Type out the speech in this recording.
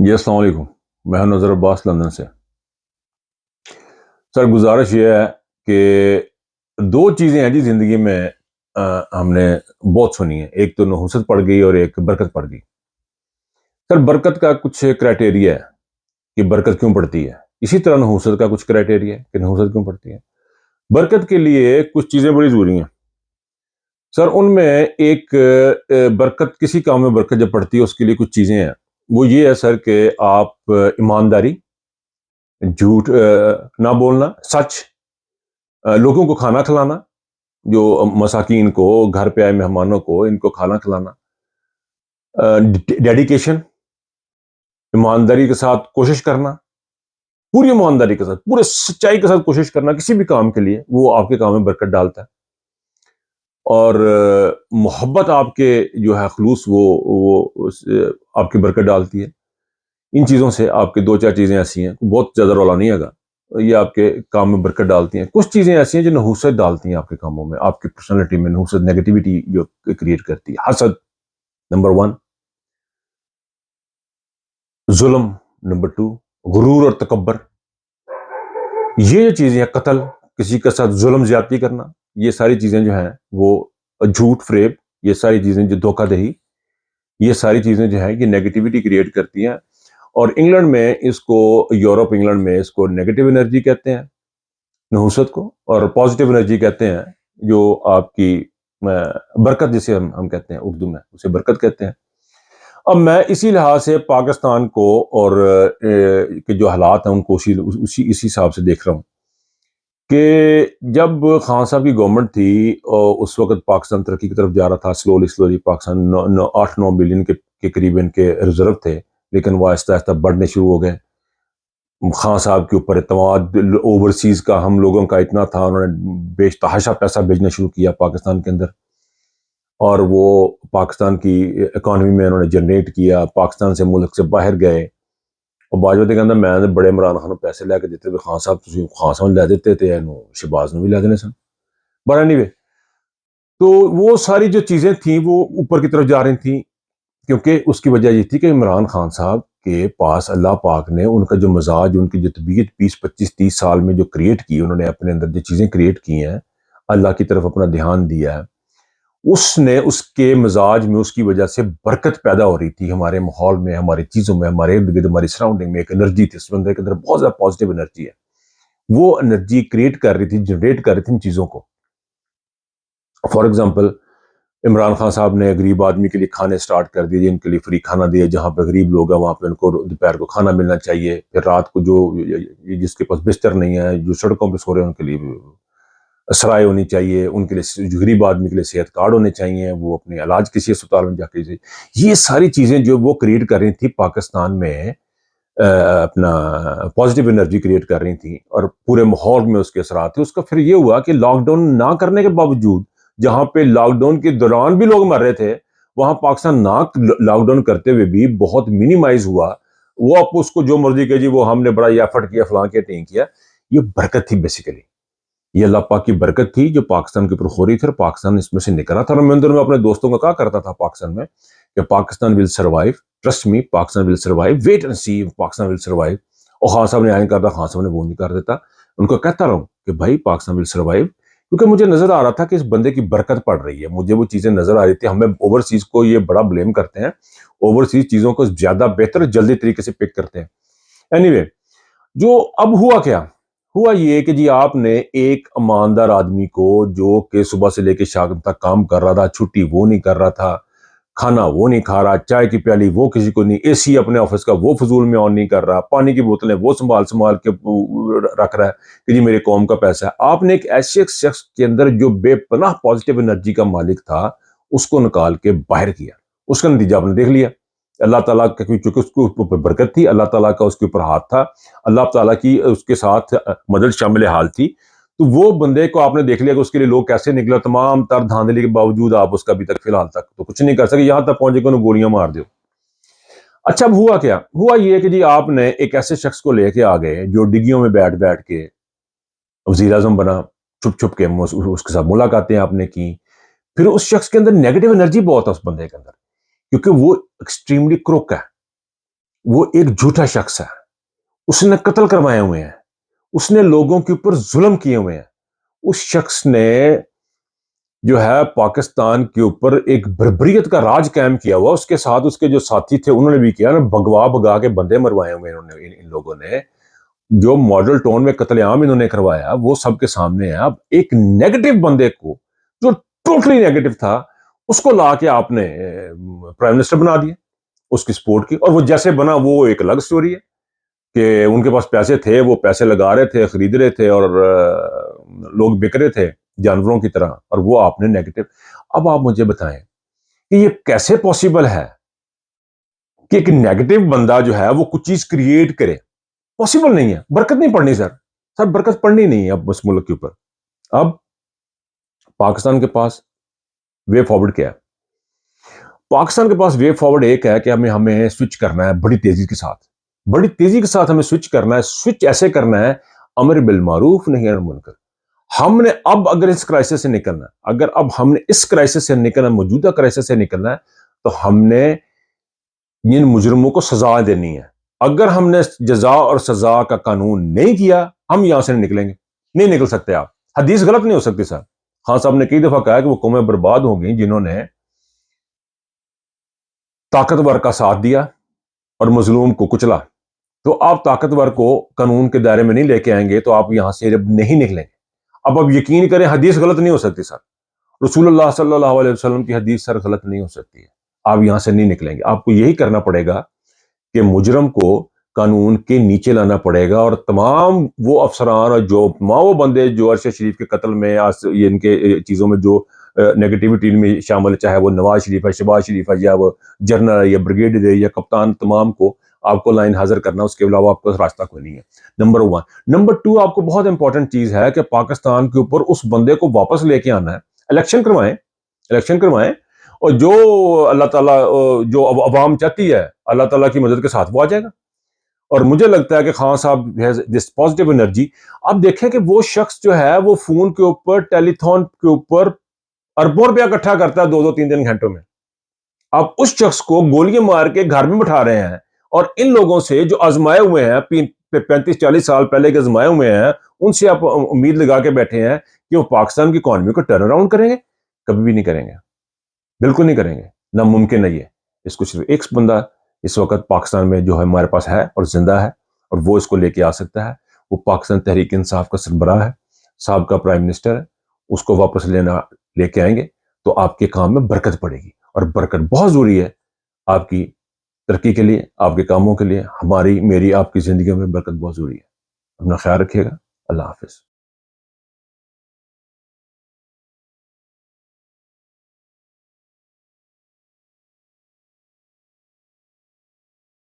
جی السلام علیکم، میں ہوں نظر عباس لندن سے۔ سر گزارش یہ ہے کہ دو چیزیں ہیں جی زندگی میں ہم نے بہت سنی ہیں، ایک تو نحوست پڑ گئی اور ایک برکت پڑ گئی۔ سر برکت کا کچھ کرائٹیریا ہے کہ برکت کیوں پڑتی ہے، اسی طرح نحوست کا کچھ کرائٹیریا ہے کہ نحوست کیوں پڑتی ہے۔ برکت کے لیے کچھ چیزیں بڑی ضروری ہیں سر، ان میں ایک برکت، کسی کام میں برکت جب پڑتی ہے اس کے لیے کچھ چیزیں ہیں۔ وہ یہ ہے سر کہ آپ ایمانداری، جھوٹ نہ بولنا، سچ، لوگوں کو کھانا کھلانا، جو مساکین کو، گھر پہ آئے مہمانوں کو، ان کو کھانا کھلانا، ڈیڈیکیشن، ایمانداری کے ساتھ کوشش کرنا، پوری ایمانداری کے ساتھ، پورے سچائی کے ساتھ کوشش کرنا کسی بھی کام کے لیے، وہ آپ کے کام میں برکت ڈالتا ہے۔ اور محبت آپ کے جو ہے خلوص، وہ آپ کی برکت ڈالتی ہے۔ ان چیزوں سے آپ کے دو چار چیزیں ایسی ہیں، بہت زیادہ رولا نہیں آگا، یہ آپ کے کام میں برکت ڈالتی ہیں۔ کچھ چیزیں ایسی ہیں جو نحوست ڈالتی ہیں آپ کے کاموں میں، آپ کی پرسنالٹی میں نحوست، نیگیٹیوٹی جو کریٹ کرتی ہے۔ حسد نمبر 1، ظلم نمبر 2، غرور اور تکبر، یہ جو چیزیں ہیں، قتل، کسی کے ساتھ ظلم زیادتی کرنا، یہ ساری چیزیں جو ہیں، وہ جھوٹ فریب، یہ ساری چیزیں جو دھوکہ دہی، یہ ساری چیزیں جو ہیں یہ نیگیٹیوٹی کریٹ کرتی ہیں۔ اور انگلینڈ میں اس کو، یورپ انگلینڈ میں اس کو نیگیٹو انرجی کہتے ہیں نحوست کو، اور پازیٹیو انرجی کہتے ہیں جو آپ کی برکت، جسے ہم کہتے ہیں اردو میں، اسے برکت کہتے ہیں۔ اب میں اسی لحاظ سے پاکستان کو اور کے جو حالات ہیں ان کو اسی حساب سے دیکھ رہا ہوں کہ جب خان صاحب کی گورنمنٹ تھی اور اس وقت پاکستان ترقی کی طرف جا رہا تھا، سلولی پاکستان 8-9 بلین کے قریب ان کے ریزرو تھے، لیکن وہ آہستہ آہستہ بڑھنے شروع ہو گئے۔ خان صاحب کے اوپر اعتماد اوورسیز کا ہم لوگوں کا اتنا تھا، انہوں نے بے تحاشا پیسہ بھیجنا شروع کیا پاکستان کے اندر، اور وہ پاکستان کی اکانومی میں انہوں نے جنریٹ کیا، پاکستان سے ملک سے باہر گئے۔ اور باجوتی کہندا میں نے بڑے عمران خان پیسے لے کے دیتے ہوئے، خان صاحب لے دیتے تھے، شہباز نے بھی لے دینے سن، بٹ اینی وے، تو وہ ساری جو چیزیں تھیں وہ اوپر کی طرف جا رہی تھیں، کیونکہ اس کی وجہ یہ تھی کہ عمران خان صاحب کے پاس اللہ پاک نے ان کا جو مزاج، ان کی جو طبیعت 20-25-30 سال میں جو کریٹ کی، انہوں نے اپنے اندر جو چیزیں کریٹ کی ہیں، اللہ کی طرف اپنا دھیان دیا ہے، اس نے اس کے مزاج میں، اس کی وجہ سے برکت پیدا ہو رہی تھی ہمارے ماحول میں، ہماری چیزوں میں، ہمارے ارد گرد، ہماری سراؤنڈنگ میں ایک انرجی تھی، اس بندے کے اندر بہت زیادہ پازیٹیو انرجی ہے، وہ انرجی کریٹ کر رہی تھی، جنریٹ کر رہی تھی ان چیزوں کو۔ فار ایگزامپل، عمران خان صاحب نے غریب آدمی کے لیے کھانے سٹارٹ کر دیے، جن کے لیے فری کھانا دیا، جہاں پہ غریب لوگ ہیں وہاں پہ ان کو دوپہر کو کھانا ملنا چاہیے، پھر رات کو جو جس کے پاس بستر نہیں ہے، جو سڑکوں پہ سو رہے ہیں، ان کے لیے سرائے ہونی چاہیے، ان کے لیے جو غریب آدمی کے لیے صحت کارڈ ہونے چاہیے، وہ اپنے علاج کسی اسپتال میں جا کے، یہ ساری چیزیں جو وہ کریٹ کر رہی تھی پاکستان میں، اپنا پازیٹیو انرجی کریٹ کر رہی تھیں، اور پورے ماحول میں اس کے اثرات تھے۔ اس کا پھر یہ ہوا کہ لاک ڈاؤن نہ کرنے کے باوجود، جہاں پہ لاک ڈاؤن کے دوران بھی لوگ مر رہے تھے، وہاں پاکستان نہ لاک ڈاؤن کرتے ہوئے بھی بہت منیمائز ہوا۔ وہ آپ اس کو جو مرضی کہ جی وہ ہم نے بڑا یہ ایفرٹ کیا، فلاں کیا، ٹین کیا، یہ برکت تھی بیسیکلی، یہ اللہ پاک کی برکت تھی جو پاکستان کے اوپر ہو رہی تھی، اور پاکستان اس میں سے نکل رہا تھا۔ اور میں اپنے دوستوں کو کہا کرتا تھا پاکستان میں کہ Pakistan will survive, trust me, Pakistan will survive, wait and see, Pakistan will survive. اور خان صاحب نے آئیں کرتا، خان صاحب نے وہ نہیں کر دیتا، ان کو کہتا رہا ہوں کہ بھائی پاکستان ول سروائیو، کیونکہ مجھے نظر آ رہا تھا کہ اس بندے کی برکت پڑ رہی ہے، مجھے وہ چیزیں نظر آ رہی تھی۔ ہمیں اوورسیز کو یہ بڑا بلیم کرتے ہیں، اوورسیز چیزوں کو زیادہ بہتر جلدی طریقے سے پک کرتے ہیں۔ اینی وے، جو اب ہوا یہ کہ جی آپ نے ایک ایماندار آدمی کو، جو کہ صبح سے لے کے شام تک کام کر رہا تھا، چھٹی وہ نہیں کر رہا تھا، کھانا وہ نہیں کھا رہا، چائے کی پیالی وہ کسی کو نہیں، اے سی اپنے آفس کا وہ فضول میں آن نہیں کر رہا، پانی کی بوتلیں وہ سنبھال کے رکھ رہا ہے کہ جی میرے قوم کا پیسہ ہے۔ آپ نے ایک ایسے شخص کے اندر جو بے پناہ پازیٹیو انرجی کا مالک تھا، اس کو نکال کے باہر کیا، اس کا نتیجہ آپ نے دیکھ لیا۔ اللہ تعالیٰ کا، چونکہ اس کے اوپر برکت تھی، اللہ تعالیٰ کا اس کے اوپر ہاتھ تھا، اللہ تعالیٰ کی اس کے ساتھ مدد شامل حال تھی، تو وہ بندے کو آپ نے دیکھ لیا کہ اس کے لیے لوگ کیسے نکلا، تمام تر دھاندلی کے باوجود آپ اس کا ابھی تک فی الحال تک تو کچھ نہیں کر سکے، یہاں تک پہنچے کہ انہوں گولیاں مار دیو۔ اچھا، اب ہوا کیا؟ ہوا یہ کہ جی آپ نے ایک ایسے شخص کو لے کے آ گئے جو ڈگیوں میں بیٹھ کے وزیر اعظم بنا، چھپ چھپ کے اس کے ساتھ ملاقاتیں آپ نے کی۔ پھر اس شخص کے اندر نیگیٹو انرجی بہت ہے، اس بندے کے اندر، کیونکہ وہ ایکسٹریملی کروک ہے، وہ ایک جھوٹا شخص ہے، اس نے قتل کروائے ہوئے ہیں، اس نے لوگوں کے اوپر ظلم کیے ہوئے ہیں، اس شخص نے جو ہے پاکستان کے اوپر ایک بربریت کا راج قائم کیا ہوا، اس کے ساتھ اس کے جو ساتھی تھے انہوں نے بھی کیا نا، بگا کے بندے مروائے ہوئے انہوں نے، ان لوگوں نے جو ماڈل ٹون میں قتل عام انہوں نے کروایا وہ سب کے سامنے ہے. اب ایک نیگیٹو بندے کو جو ٹوٹلی نیگیٹو تھا اس کو لا کے آپ نے پرائم منسٹر بنا دیا اس کی سپورٹ کی، اور وہ جیسے بنا وہ ایک الگ سٹوری ہے کہ ان کے پاس پیسے تھے، وہ پیسے لگا رہے تھے، خرید رہے تھے، اور لوگ بک رہے تھے جانوروں کی طرح، اور وہ آپ نے نیگیٹو. اب آپ مجھے بتائیں کہ یہ کیسے پاسبل ہے کہ ایک نیگیٹو بندہ جو ہے وہ کچھ چیز کریٹ کرے؟ پاسبل نہیں ہے. برکت نہیں پڑنی سر برکت پڑنی نہیں ہے اب اس ملک کے اوپر. اب پاکستان کے پاس وے فارورڈ کیا ہے؟ پاکستان کے پاس وے فارورڈ ایک ہے کہ ہمیں سوئچ کرنا ہے بڑی تیزی کے ساتھ ہمیں سوئچ کرنا ہے. سوئچ ایسے کرنا ہے امر بالمعروف نہی عن المنکر. ہم نے اب اگر اس کرائسس سے نکلنا ہے، اگر اب ہم نے اس کرائسس سے نکلنا ہے، موجودہ کرائسس سے نکلنا ہے، تو ہم نے ان مجرموں کو سزا دینی ہے. اگر ہم نے جزا اور سزا کا قانون نہیں کیا ہم یہاں سے نہیں نکلیں گے. نہیں نکل سکتے آپ. حدیث غلط نہیں ہو سکتی سر. خان صاحب نے کئی دفعہ کہا کہ وہ قومیں برباد ہوں گی جنہوں نے طاقتور کا ساتھ دیا اور مظلوم کو کچلا. تو آپ طاقتور کو قانون کے دائرے میں نہیں لے کے آئیں گے تو آپ یہاں سے نہیں نکلیں گے. اب یقین کریں حدیث غلط نہیں ہو سکتی سر. رسول اللہ صلی اللہ علیہ وسلم کی حدیث سر غلط نہیں ہو سکتی ہے. آپ یہاں سے نہیں نکلیں گے. آپ کو یہی کرنا پڑے گا کہ مجرم کو قانون کے نیچے لانا پڑے گا، اور تمام وہ افسران اور جو تمام وہ بندے جو ارشد شریف کے قتل میں یہ ان کے چیزوں میں جو نیگیٹیوٹی میں شامل ہے، چاہے وہ نواز شریف ہے، شہباز شریف ہے، یا وہ جنرل ہے، یا بریگیڈیئر ہے، یا کپتان، تمام کو آپ کو لائن حاضر کرنا. اس کے علاوہ آپ کو راستہ کوئی نہیں ہے. نمبر 1. نمبر 2، آپ کو بہت امپورٹنٹ چیز ہے کہ پاکستان کے اوپر اس بندے کو واپس لے کے آنا ہے. الیکشن کروائیں اور جو اللہ تعالیٰ جو عوام چاہتی ہے اللہ تعالیٰ کی مدد کے ساتھ وہ آ جائے گا. اور مجھے لگتا ہے کہ خان صاحب ہیز دس پازیٹیو انرجی. آپ دیکھیں کہ وہ شخص جو ہے وہ فون کے اوپر، ٹیلی تھون کے اوپر اربوں روپیہ اکٹھا کرتا ہے 2-3 گھنٹوں میں. آپ اس شخص کو گولیاں مار کے گھر میں بٹھا رہے ہیں، اور ان لوگوں سے جو آزمائے ہوئے ہیں 35-40 سال پہلے کے آزمائے ہوئے ہیں، ان سے آپ امید لگا کے بیٹھے ہیں کہ وہ پاکستان کی اکانومی کو ٹرن اراؤنڈ کریں گے. کبھی بھی نہیں کریں گے، بالکل نہیں کریں گے. ناممکن نہیں ہے. اس کو صرف ایک بندہ اس وقت پاکستان میں جو ہے ہمارے پاس ہے اور زندہ ہے، اور وہ اس کو لے کے آ سکتا ہے. وہ پاکستان تحریک انصاف کا سربراہ ہے، صاحب کا پرائم منسٹر ہے. اس کو واپس لے کے آئیں گے تو آپ کے کام میں برکت پڑے گی. اور برکت بہت ضروری ہے آپ کی ترقی کے لیے، آپ کے کاموں کے لیے. میری آپ کی زندگیوں میں برکت بہت ضروری ہے. اپنا خیال رکھیے گا. اللہ حافظ.